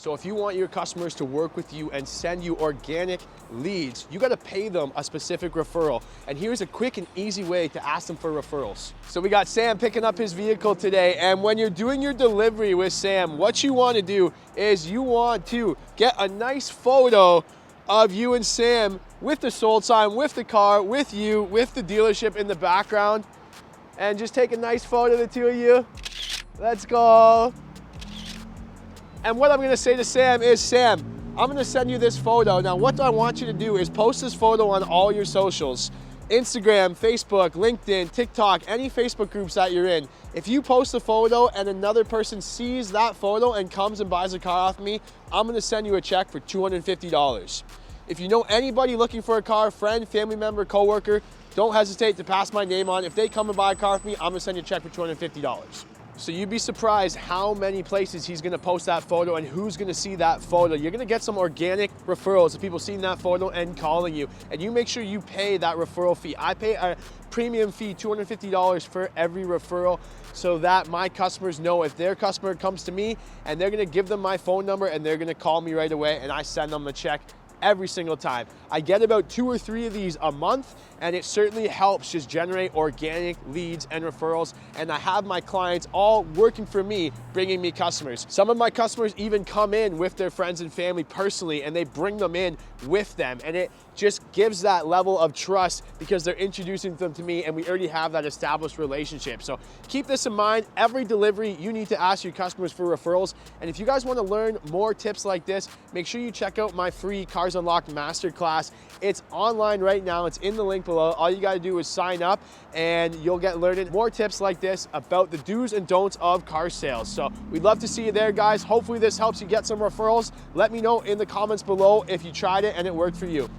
So if you want your customers to work with you and send you organic leads, you got to pay them a specific referral. And here's a quick and easy way to ask them for referrals. So we got Sam picking up his vehicle today, and when you're doing your delivery with Sam, what you want to do is you want to get a nice photo of you and Sam with the sold sign, with the car, with you, with the dealership in the background, and just take a nice photo of the two of you. Let's go. And what I'm gonna say to Sam is, Sam, I'm gonna send you this photo. Now, what I want you to do is post this photo on all your socials. Instagram, Facebook, LinkedIn, TikTok, any Facebook groups that you're in. If you post a photo and another person sees that photo and comes and buys a car off me, I'm gonna send you a check for $250. If you know anybody looking for a car, friend, family member, coworker, don't hesitate to pass my name on. If they come and buy a car off me, I'm gonna send you a check for $250. So you'd be surprised how many places he's gonna post that photo and who's gonna see that photo. You're gonna get some organic referrals of people seeing that photo and calling you. And you make sure you pay that referral fee. I pay a premium fee, $250 for every referral, so that my customers know if their customer comes to me and they're gonna give them my phone number and they're gonna call me right away, and I send them the check every single time. I get about 2 or 3 of these a month, and it certainly helps just generate organic leads and referrals. And I have my clients all working for me, bringing me customers. Some of my customers even come in with their friends and family personally, and they bring them in with them. And it just gives that level of trust because they're introducing them to me and we already have that established relationship. So keep this in mind. Every delivery, you need to ask your customers for referrals. And if you guys want to learn more tips like this, make sure you check out my free Cars Unlocked Masterclass. It's online right now. It's in the link below. All you got to do is sign up and you'll get learning more tips like this about the do's and don'ts of car sales. So we'd love to see you there, guys. Hopefully this helps you get some referrals. Let me know in the comments below if you tried it and it worked for you.